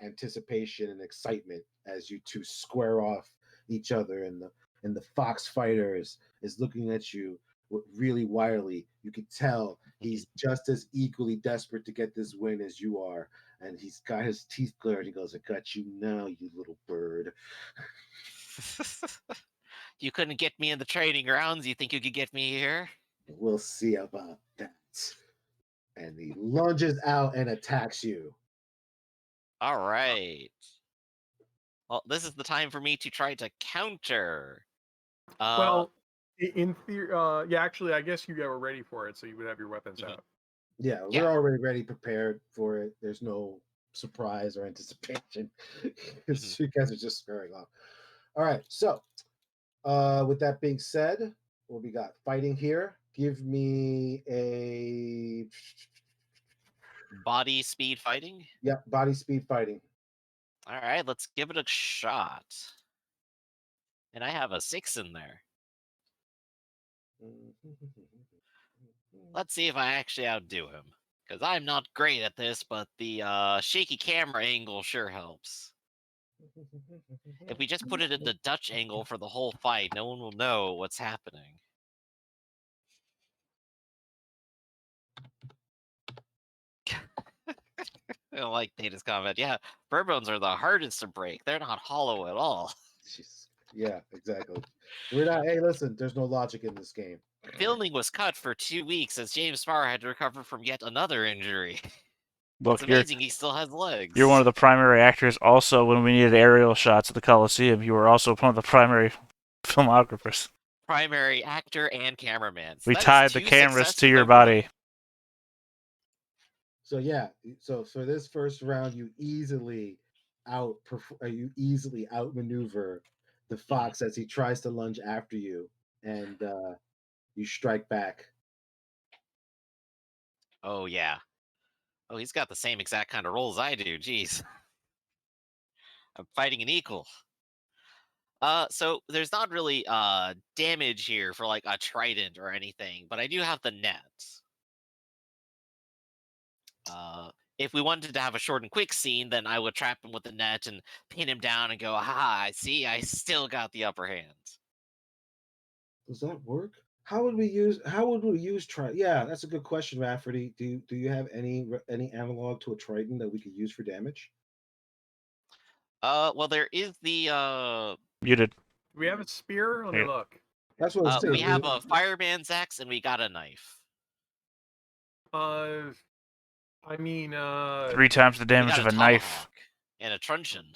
anticipation and excitement as you two square off each other, and the fox fighter is looking at you really wildly. You can tell he's just as equally desperate to get this win as you are, and he's got his teeth glared. He goes, "I got you now, you little bird." You couldn't get me in the training grounds. You think you could get me here? We'll see about that. And he lunges out and attacks you. All right. Well, this is the time for me to try to counter. Well, in theory, yeah, actually, I guess you were ready for it, so you would have your weapons out. Yeah, we're already ready, prepared for it. There's no surprise or anticipation. You guys are just squaring off. All right, so with that being said, what we got fighting here? Give me a Body speed fighting? body speed fighting. All right, let's give it a shot. And I have a 6 in there. Let's see if I actually outdo him. Because I'm not great at this, but the shaky camera angle sure helps. If we just put it in the Dutch angle for the whole fight, no one will know what's happening. I don't like Data's comment. Yeah, bird bones are the hardest to break. They're not hollow at all. Jeez. Yeah, exactly. We're not. Hey, listen. There's no logic in this game. Filming was cut for 2 weeks as James Spahr had to recover from yet another injury. Look, It's amazing he still has legs. you're one of the primary actors. Also, when we needed aerial shots at the Coliseum, you were also one of the primary filmographers. Primary actor and cameraman. So We that is tied the 2 cameras to successes your over one. body. So yeah. So for this first round, you easily outmaneuver the fox as he tries to lunge after you, and you strike back. Oh, yeah. Oh, he's got the same exact kind of rolls I do. Jeez. I'm fighting an equal. So there's not really damage here for like a trident or anything, but I do have the net. If we wanted to have a short and quick scene, then I would trap him with the net and pin him down and go, "Ha! See, I still got the upper hand." Does that work? How would we use? Yeah, that's a good question, Rafferty. Do you have any analog to a trident that we could use for damage? Well, there is the Muted. Do we have a spear? Let me Yeah. look. That's what it's we saying. have a fireman's axe and we got a knife. I mean, 3 times the We damage got of a a knife. tomahawk and a truncheon.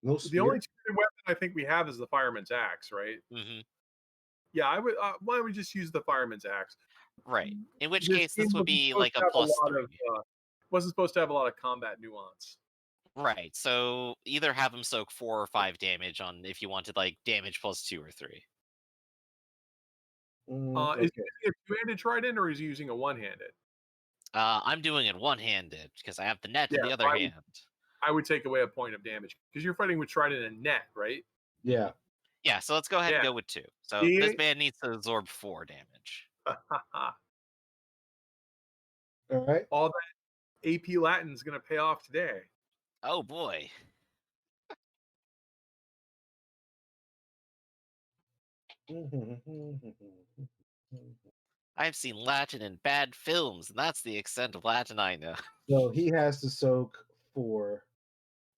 No the spear. only two weapon I think we have is the fireman's axe, right? Mm-hmm. Yeah, I would. Why don't we just use the fireman's axe? Right. In which This case, game this would wasn't be supposed like to a have plus lot 3. Wasn't supposed to have a lot of combat nuance. Right. So either have him soak 4 or 5 damage on if you wanted like damage plus 2 or 3. Is Okay. he using a two-handed trident or is he using a one-handed? I'm doing it one-handed because I have the net in Yeah, the other hand. I would take away a point of damage because you're fighting with trident and net, right? Yeah. Yeah, so let's go ahead and Yeah. go with 2. So Yeah. this man needs to absorb 4 damage. All right. All that AP Latin is going to pay off today. Oh boy. I've seen Latin in bad films, and that's the extent of Latin I know. So he has to soak 4.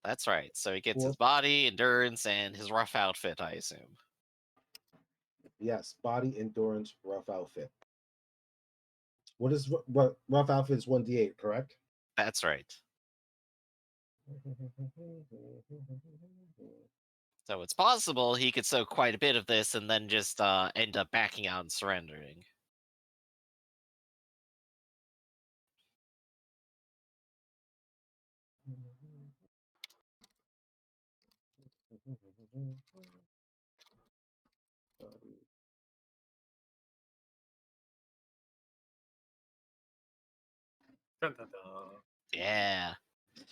That's right. So he gets 4. his body, endurance, and his rough outfit, I assume. Yes, body endurance, rough outfit. What is rough outfit is 1d8, correct? That's right. So it's possible he could soak quite a bit of this and then just end up backing out and surrendering. Dun, dun, dun. Yeah.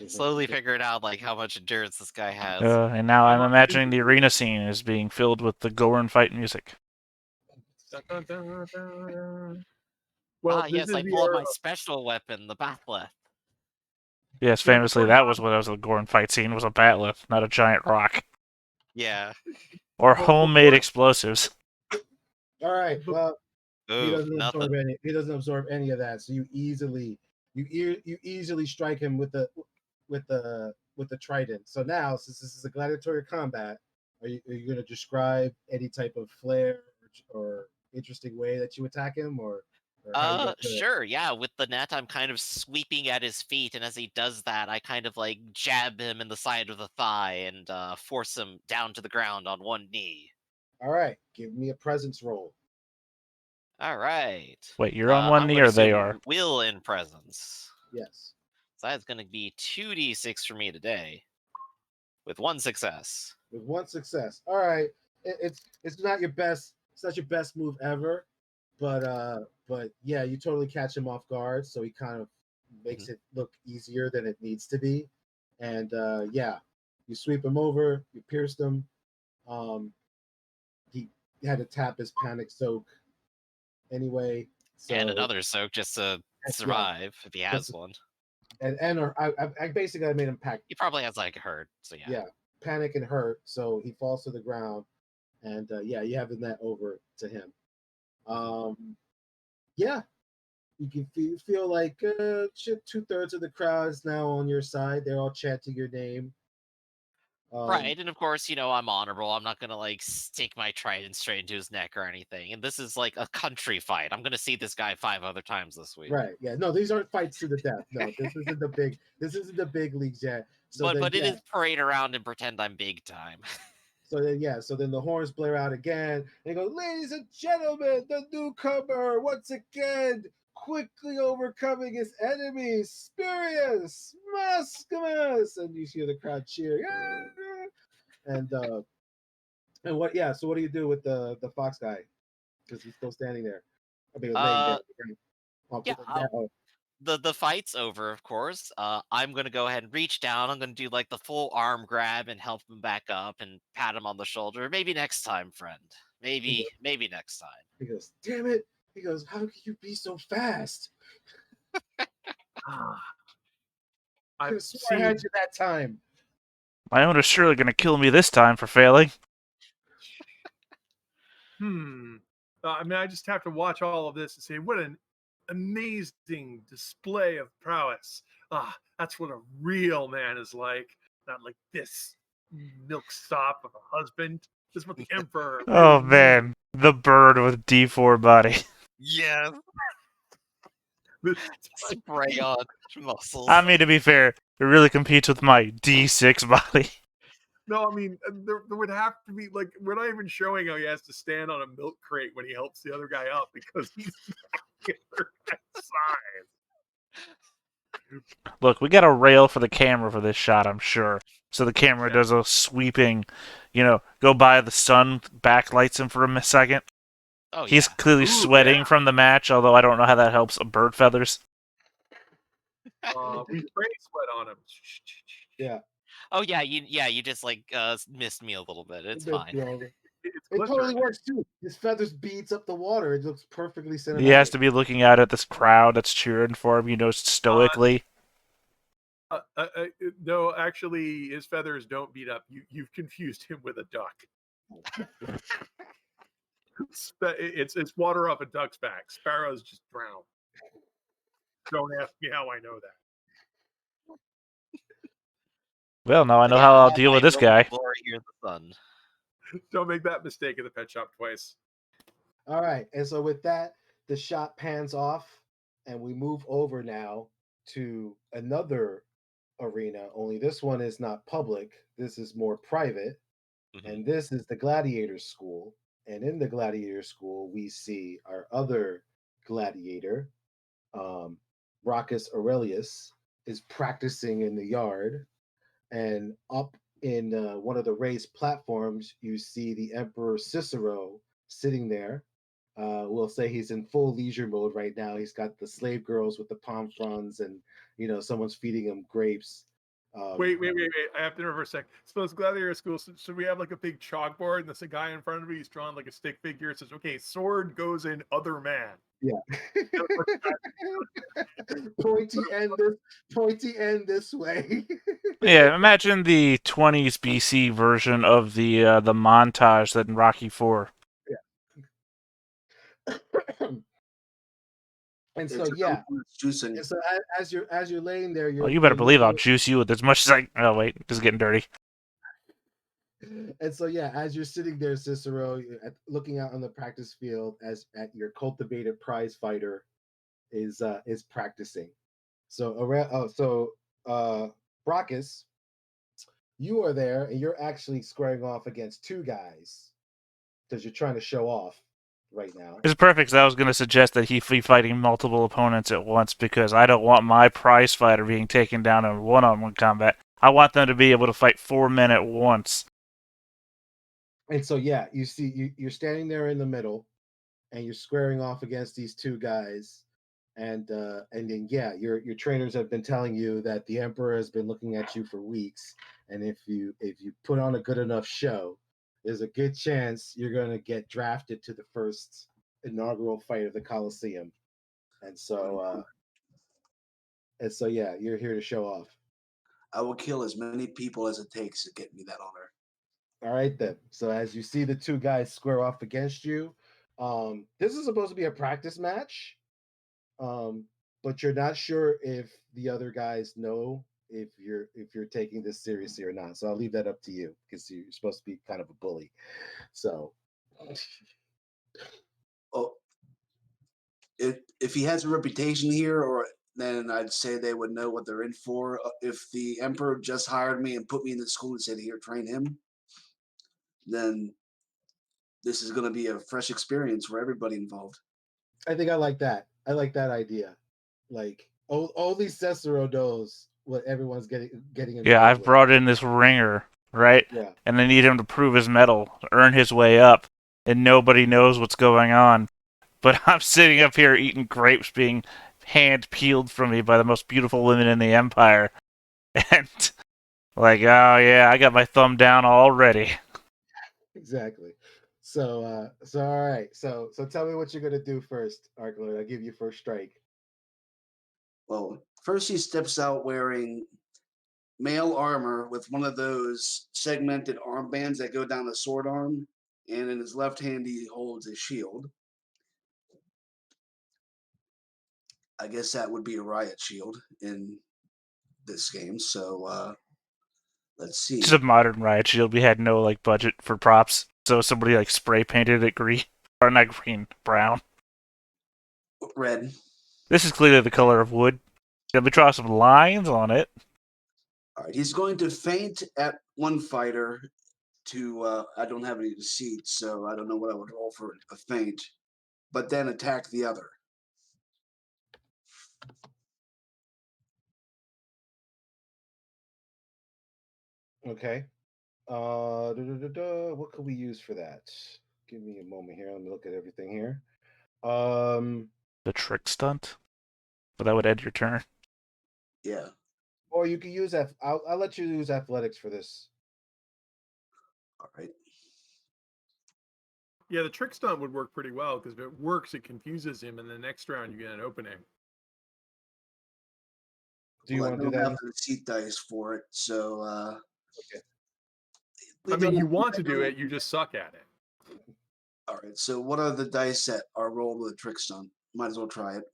Slowly figuring out like how much endurance this guy has. And now I'm imagining the arena scene is being filled with the gore and fight music. Dun, dun, dun, dun. Well, this yes, is I the pull out era my special weapon, the bathleth. Yes, Yeah, famously, that was what was the gore and fight scene, was a bat'leth, not a giant rock. Yeah. Or But homemade before- explosives. All right. Well, he Ooh, doesn't nothing. absorb any. He doesn't absorb any of that. So you easily strike him with the trident. So now, since this is a gladiatorial combat, are you going to describe any type of flair or interesting way that you attack him, or how you got to... Sure, yeah. With the net, I'm kind of sweeping at his feet, and as he does that, I kind of like jab him in the side of the thigh and force him down to the ground on one knee. All right, give me a presence roll. All right. Wait, you're on one I'm knee gonna or they assume are? Will in presence. Yes. So that's going to be 2d6 for me today, with 1 success. With 1 success. All right. It's not your best. It's not your best move ever, but yeah, you totally catch him off guard. So he kind of makes it look easier than it needs to be, and yeah, You sweep him over, you pierced him. He had to tap his panic soak anyway. So And another soak just to yeah, survive if he has just one. or I basically made him pack. He probably has like hurt, so yeah. Yeah, panic and hurt. So he falls to the ground, and yeah, you have the net over to him. Yeah, you can feel like 2/3 of the crowd is now on your side. They're all chanting your name. Right, and of course, I'm honorable. I'm not gonna like stick my trident straight into his neck or anything. And this is like a country fight. I'm gonna see this guy 5 other times this week. Right. Yeah. No, these aren't fights to the death. No, this isn't the big. This isn't the big leagues yet. So but then, it is parade around and pretend I'm big time. So then, So then the horns blare out again. And go, ladies and gentlemen, the newcomer once again quickly overcoming his enemies, Spurious, Maximus, and you hear the crowd cheer. Yeah! And what? Yeah. So what do you do with the fox guy? Because he's still standing there. I mean, laying there. Yeah. The fight's over, of course. I'm gonna go ahead and reach down. I'm gonna do like the full arm grab and help him back up and pat him on the shoulder. Maybe next time, friend. Maybe next time. He goes, damn it. He goes, how can you be so fast? I had you that time. My owner's surely going to kill me this time for failing. I mean, I just have to watch all of this and say, what an amazing display of prowess. That's what a real man is like. Not like this milksop of a husband. This is what the emperor. Oh, man. The bird with D4 body. Yeah. Spray on muscles. I mean, to be fair, it really competes with my D6 body. No, I mean, there would have to be, like, we're not even showing how he has to stand on a milk crate when he helps the other guy up because he's that size. Look, we got a rail for the camera for this shot, I'm sure. So the camera does a sweeping, go by the sun, backlights him for a second. Oh, He's clearly sweating from the match, although I don't know how that helps bird feathers. We spray sweat on him. Yeah. Oh yeah, you just like missed me a little bit. It's fine. It totally works too. His feathers beats up the water. It looks perfectly cinematic. He has to be looking out at this crowd that's cheering for him, stoically. No, actually, his feathers don't beat up. You've confused him with a duck. It's water off a duck's back. Sparrows just drown. Don't ask me how I know that. Well, now I know how I'll deal with this guy. Don't make that mistake in the pet shop twice. All right, and so with that, the shot pans off, and we move over now to another arena. Only this one is not public. This is more private, and this is the Gladiator School. And in the Gladiator School, we see our other gladiator, Brachus Aurelius, is practicing in the yard, and up in one of the raised platforms, you see the Emperor Cicero sitting there. We'll say he's in full leisure mode right now. He's got the slave girls with the palm fronds, and someone's feeding him grapes. Wait! I have to interrupt for a sec. Suppose Gladiator School. Should we have like a big chalkboard and there's a guy in front of me? He's drawn like a stick figure. It says, "Okay, sword goes in other man." Yeah. pointy end this way. Yeah, imagine the 20s BC version of the montage that in Rocky IV. Yeah. And so and so as you're laying there, you better believe I'll juice you with as much as I. Oh wait, this is getting dirty. And so as you're sitting there, Cicero, looking out on the practice field as at your cultivated prize fighter is practicing. So Brachus, you are there, and you're actually squaring off against two guys because you're trying to show off right now. It's perfect. I was going to suggest that he be fighting multiple opponents at once because I don't want my prize fighter being taken down in one-on-one combat. I want them to be able to fight 4 men at once. And so you see you're standing there in the middle, and you're squaring off against these two guys, and then yeah, your trainers have been telling you that the emperor has been looking at you for weeks, and if you put on a good enough show, there's a good chance you're going to get drafted to the first inaugural fight of the Coliseum. And so yeah, you're here to show off. I will kill as many people as it takes to get me that honor. All right then. So as you see the two guys square off against you, this is supposed to be a practice match, um, but you're not sure if the other guys know if you're taking this seriously or not. So I'll leave that up to you because you're supposed to be kind of a bully. So Oh, if he has a reputation here, or then I'd say they would know what they're in for. If the emperor just hired me and put me in the school and said, "Here, train him," then this is going to be a fresh experience for everybody involved. I think I like that. I like that idea. Like only Cicero knows what everyone's getting Yeah, involved I've with. brought in this ringer, right? Yeah. And I need him to prove his mettle, earn his way up, and nobody knows what's going on. But I'm sitting up here eating grapes being hand peeled from me by the most beautiful women in the empire. And, like, oh yeah, I got my thumb down already. Exactly. So all right. So tell me what you're gonna do first, Arklord. I'll give you first strike. Well, first he steps out wearing mail armor with one of those segmented armbands that go down the sword arm, and in his left hand he holds a shield. I guess that would be a riot shield in this game. So let's see. Just a modern riot shield. We had no like budget for props, so somebody like spray painted it green, or not green, brown. Red. This is clearly the color of wood. Let me draw some lines on it. All right, he's going to feint at one fighter to. I don't have any deceit, so I don't know what I would roll for a feint, but then attack the other. Okay. What could we use for that? Give me a moment here. Let me look at everything here. The trick stunt, but that would end your turn. Yeah. Or you could use I'll let you use athletics for this. All right. Yeah, the trick stunt would work pretty well because if it works, it confuses him, and the next round you get an opening. Do you Well, want I to do don't that? have the deceit dice for it, so. Okay. I mean, you want to do it, you just suck at it. All right. So what are the dice that are rolled with a trick stunt? Might as well try it.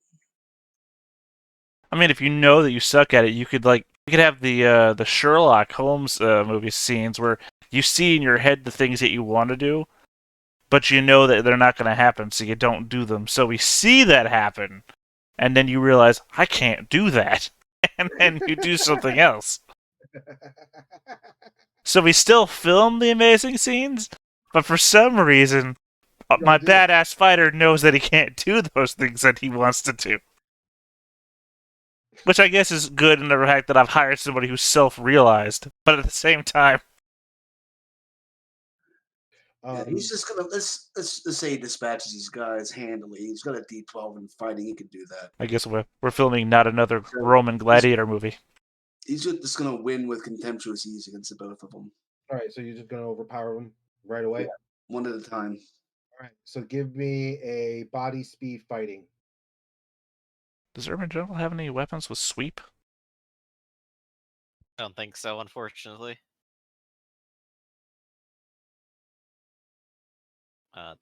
I mean, if you know that you suck at it, you could have the Sherlock Holmes movie scenes where you see in your head the things that you want to do, but you know that they're not going to happen, so you don't do them. So we see that happen, and then you realize I can't do that, and then you do something else. So we still film the amazing scenes, but for some reason, my badass fighter knows that he can't do those things that he wants to do. Which I guess is good in the fact that I've hired somebody who's self-realized, but at the same time, Yeah, he's just gonna let's say he dispatches these guys handily. He's got a D12 in fighting. He could do that. I guess we're filming not another So Roman gladiator movie. He's just gonna win with contemptuous ease against the both of them. All right, so you're just gonna overpower them right away. Yeah. One at a time. All right, so give me a body speed fighting. Does Urban General have any weapons with sweep? I don't think so, unfortunately.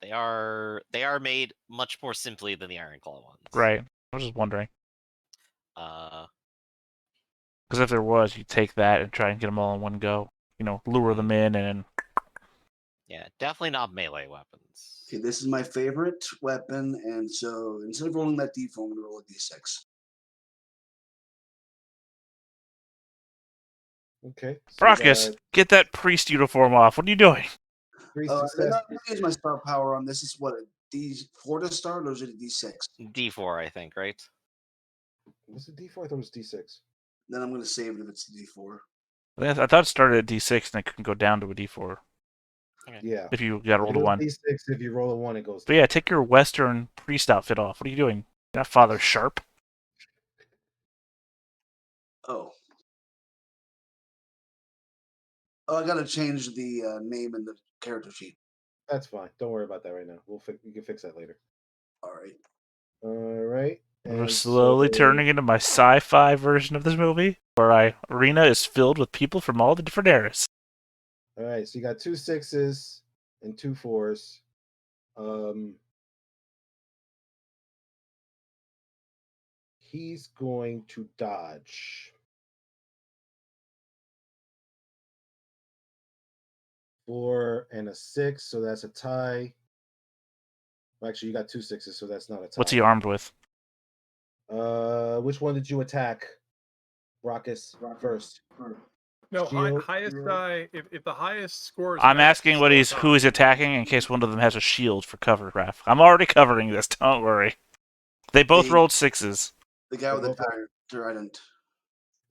They are made much more simply than the Iron Claw ones. Right. I was just wondering. Uh, Because if there was, you'd take that and try and get them all in one go. You know, lure them in and... yeah, definitely not melee weapons. Okay, this is my favorite weapon, and so instead of rolling that D4, I'm gonna roll a D6. Okay. So Brockus, get that priest uniform off. What are you doing? three I'm success. not gonna use my star power on this. Is what a D4 to start, or is it a D6? D4, I think, right? Was it D4? I thought it was D6. Then I'm gonna save it if it's a D4. I thought it started at D6 and it can go down to a D4. Okay. Yeah. If you got to roll If it a was 1. D6, if you roll a 1, it goes. But yeah, take your Western priest outfit off. What are you doing? You're not Father Sharp? Oh. Oh, I gotta change the name in the character sheet. That's fine. Don't worry about that right now. We can fix that later. All right. All right. We're And slowly turning into my sci-fi version of this movie, where my arena is filled with people from all the different eras. All right. So you got 2 6s and 2 4s. He's going to dodge. 4 and a 6, so that's a tie. Well, actually, you got 2 6s, so that's not a tie. What's he armed with? Which one did you attack, Rockus, first? No, Shield. highest die. If the highest score is I'm matched, asking it's who he's attacking in case one of them has a shield for cover, Raph. I'm already covering this, don't worry. They both rolled 6s. The guy with They the both trident.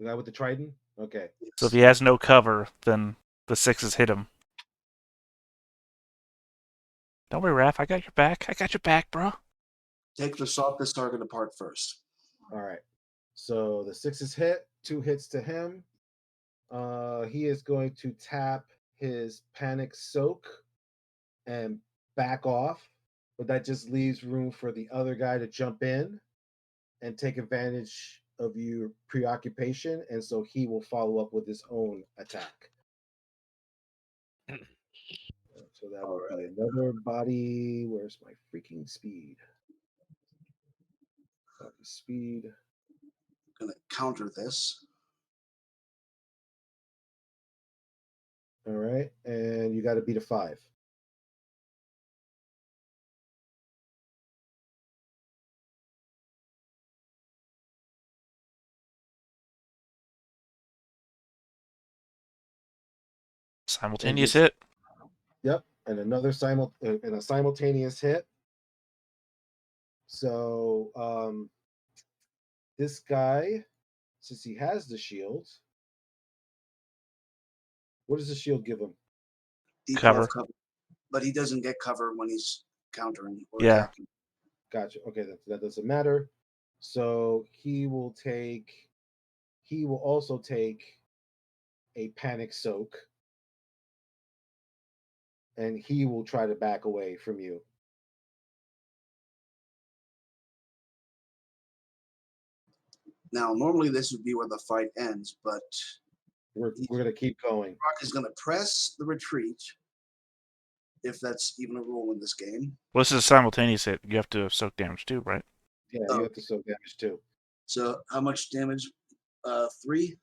The guy with the trident? Okay. So if he has no cover, then the 6s hit him. Don't worry, Raph. I got your back. I got your back, bro. Take the softest target apart first. All right. So the 6s hit, 2 hits to him. He is going to tap his panic soak and back off, but that just leaves room for the other guy to jump in and take advantage of your preoccupation, and so he will follow up with his own attack. So that will be another body. Where's my freaking speed? Body speed. I'm gonna counter this. All right, and you got to beat a 5. Simultaneous hit. Yep, and another simultaneous hit. So this guy, since he has the shield, what does the shield give him? Cover. cover. But he doesn't get cover when he's countering or Yeah. attacking. Gotcha. Okay, that doesn't matter. So he will also take a panic soak, and he will try to back away from you. Now, normally this would be where the fight ends, but We're gonna keep going. Rock is gonna press the retreat, if that's even a rule in this game. Well, this is a simultaneous hit. You have to soak damage too, right? Yeah, you have to soak damage too. So how much damage? 3?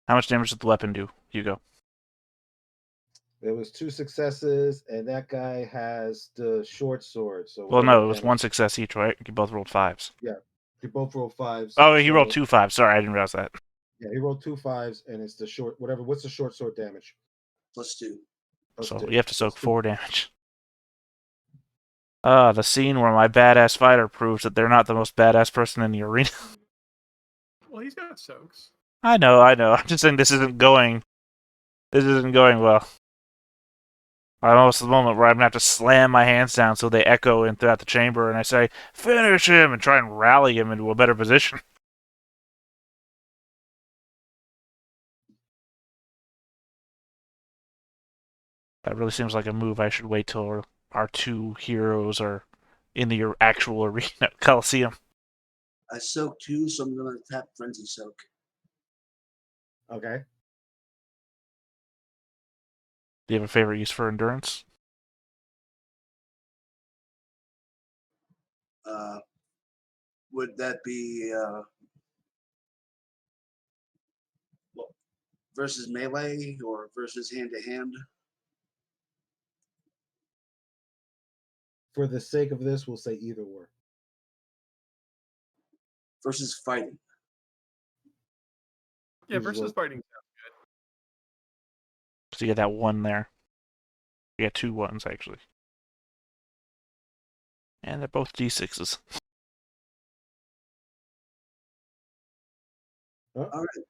How much damage did the weapon do, Hugo? There was 2 successes, and that guy has the short sword. So Well, no, it was 1 success each, right? You both rolled 5s. Yeah, you both rolled 5s. Oh, he rolled 2 5s. Sorry, I didn't realize that. Yeah, he rolled 2 5s, and it's the short whatever. What's the short sword damage? +2. So you have to soak 4 damage. The scene where my badass fighter proves that they're not the most badass person in the arena. Well, he's got soaks. I know. I'm just saying this isn't going well. I'm almost at the moment where I'm going to have to slam my hands down so they echo in throughout the chamber, and I say, finish him, and try and rally him into a better position. That really seems like a move I should wait till our 2 heroes are in the actual arena Coliseum. I soak 2, so I'm gonna tap Frenzy Soak. Okay. Do you have a favorite use for endurance? Would that be versus melee or versus hand-to-hand? For the sake of this, we'll say either or. Versus fighting. Yeah, versus fighting. So you get that 1 there. You got 2 1s, actually. And they're both D6s. Huh? All right.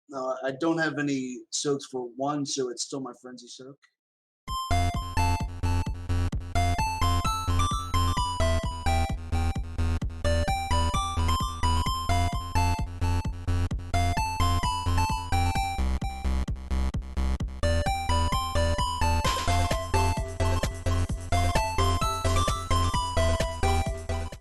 No, I don't have any soaks for 1, so it's still my Frenzy Soak.